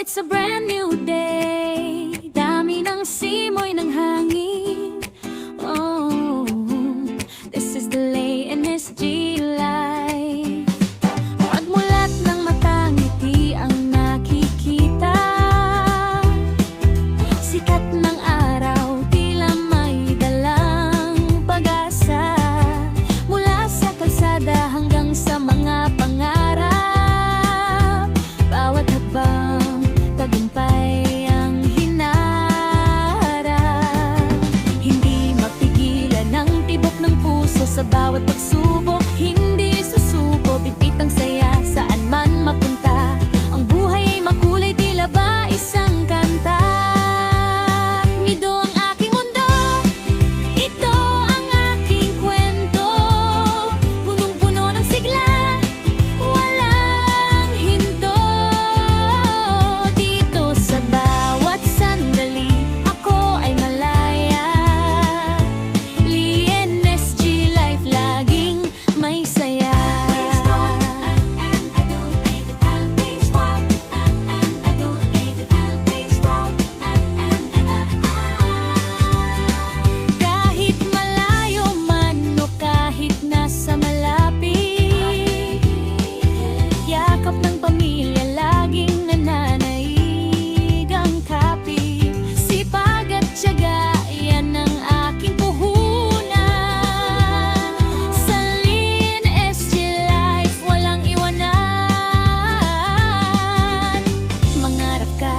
it's a brand new day. Dami ng simoy ng hangin. Oh, this is the Lay NSG life. Pagmulat ng mata, ngiti ang nakikita. Sikat ng araw, tila may dalang pag-asa. Mula sa kalsada hanggang sa mga pangarap. Bawat habang tagumpay ang hinaharap. Hindi mapigilan ang tibok ng puso sa bawat pagsubok. Hindi susuko, pipit ang saya saan man mapunta. Ang buhay ay makulay, tila ba isang kanta. Ito ang aking mundo, ito ang aking kwento. Punong-puno ng sigla, walang hinto. Dito sa bawat sandali, ako ay malaya. Lay NSG life, laging may saya. Kahit malayo man o kahit nasa malapit, yakap ng pamilya laging nananaig ang kapit. Sipag at tiyaga, yan ang aking puhunan. Sa Lay NSG life, walang iwanan. Mangarap ka,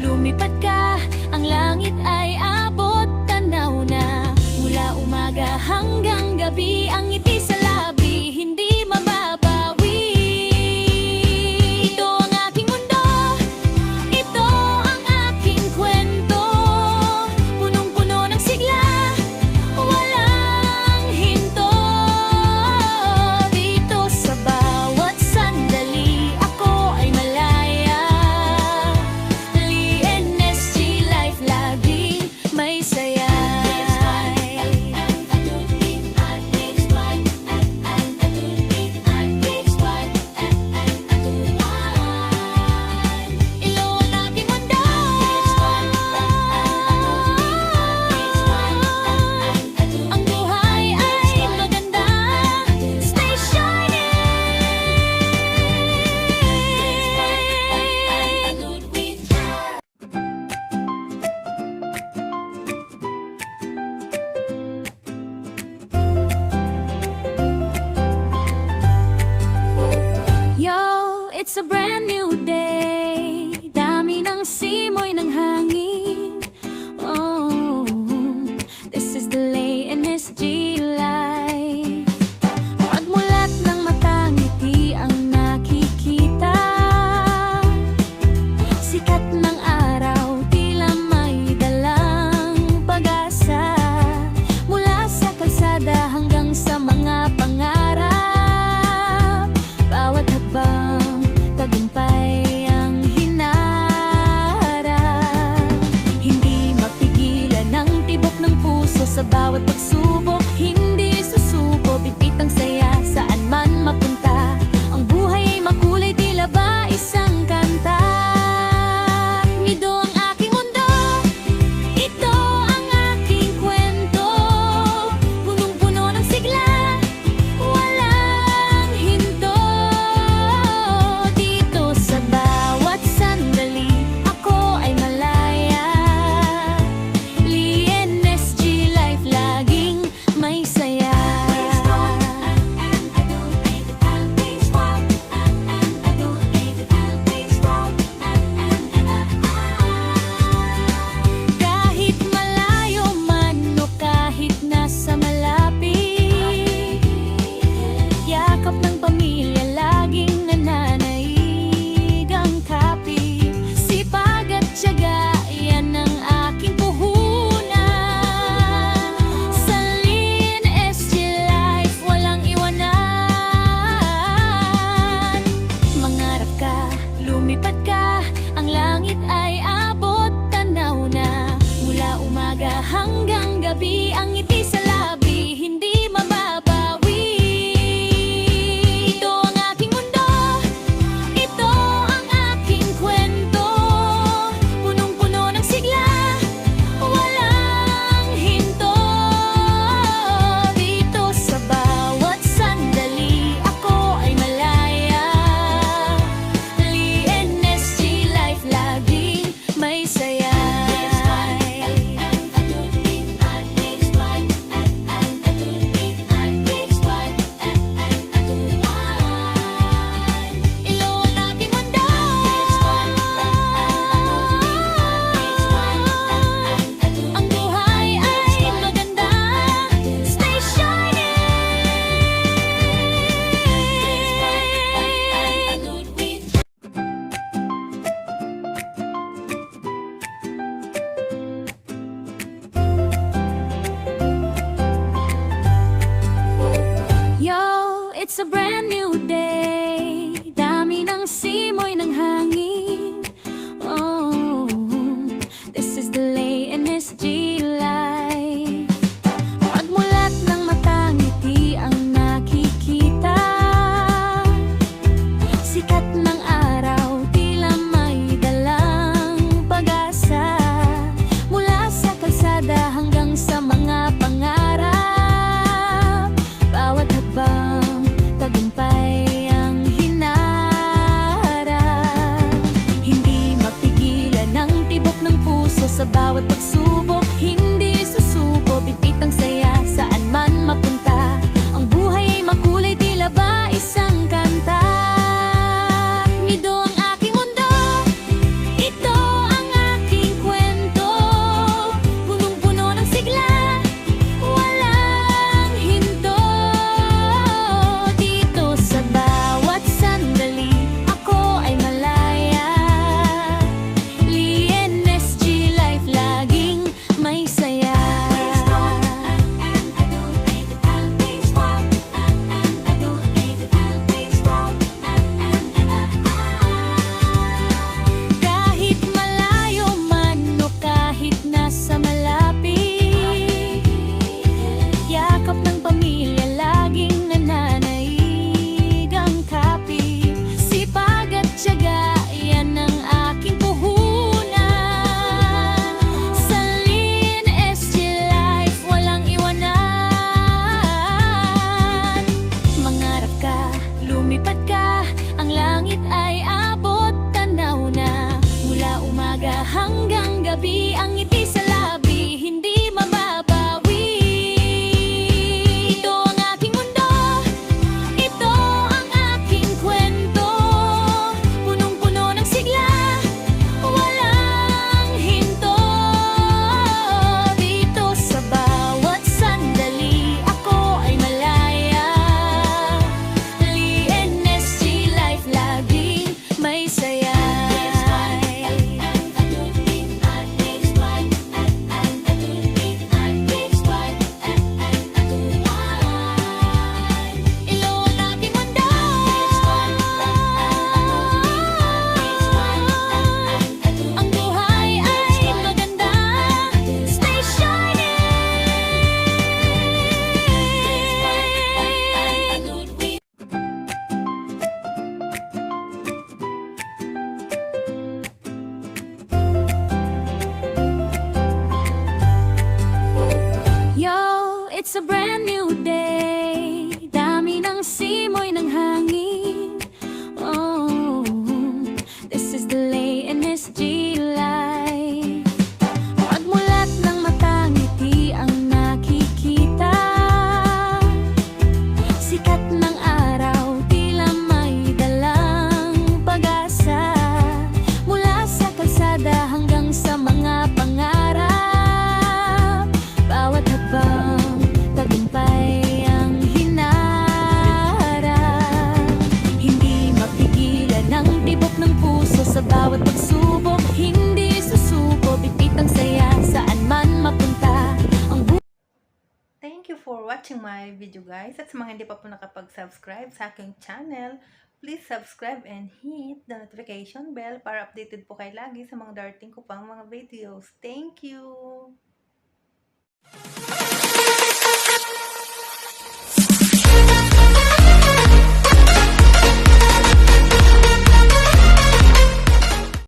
lumipad ka, ang langit ay abot tanaw na. Mula umaga hanggang gabi, ang ngiti sa labi, hindi mababawi. Ito ang aking mundo, ito ang aking kwento. Punong-puno ng sigla, walang hinto. Dito sa bawat sandali, ako ay malaya. Lay NSG life, laging may saya. Ilo ang aking mundo, ang buhay ay maganda. Stay Yo, it's a brand new day. Dami ng simoy ng hangin. Oh, this is the Lay NSG life. Pagmulat ng mata, ngiti ang nakikita. Sikat ng araw, tila may dalang pag-asa. Mula sa kalsada hanggang sa mga pangarap. Bawat habang tagumpay ang hinaharap. Hindi mapigilan ang tibok ng puso sa bawat pagsubok. Hindi susuko, pipit ang saya saan man mapunta. Ang buhay ay makulay, tila ba isang kanta. Ito ang aking mundo, ito ang aking kwento. Punong-puno ng sigla, walang hinto. Dito sa bawat sandali, ako ay malaya. Lay NSG life, laging may saya. Kahit malayo man o kahit nasa malapit, yakap ng pamilya laging nananaig ang kapit. Sipag at tiyaga, yan ang aking puhunan. Sa Lay NSG life, walang iwanan. Mangarap ka, lumipad ka, ang langit ay abot tanaw na. Mula umaga hanggang gabi, ang ngiti sa labi, hindi mababawi. Ito ang aking mundo, ito ang aking kwento. labi, ang ngiti sa labi, hindi mababawi. Ito ang aking mundo, ito ang aking kwento. Punong-puno ng sigla, walang hinto. Dito sa bawat sandali, ako ay malaya. LNSG Life, laging may saya. Ilo ang aking mundo, ang buhay ay maganda. Stay shining. Yo, it's a brand new day. Dami ng simoy ng hangin. Oh, this is the LNSG life. Pagmulat ng mata, ngiti ang nakikita. Sikat ng araw, tila may dalang pag-asa. Mula sa kalsada hanggang sa mga pangarap. Bawat habang tagumpay ang hinaharap. Hindi mapigilan ang tibok ng puso sa bawat pagsubok. Hindi susuko, bitbit ang saya saan man mapunta. Ang Thank you for watching my video guys. At sa mga hindi pa po nakapag-subscribe sa aking channel, please subscribe and hit the notification bell para updated po kayo lagi sa mga darating ko pang mga videos. Thank you!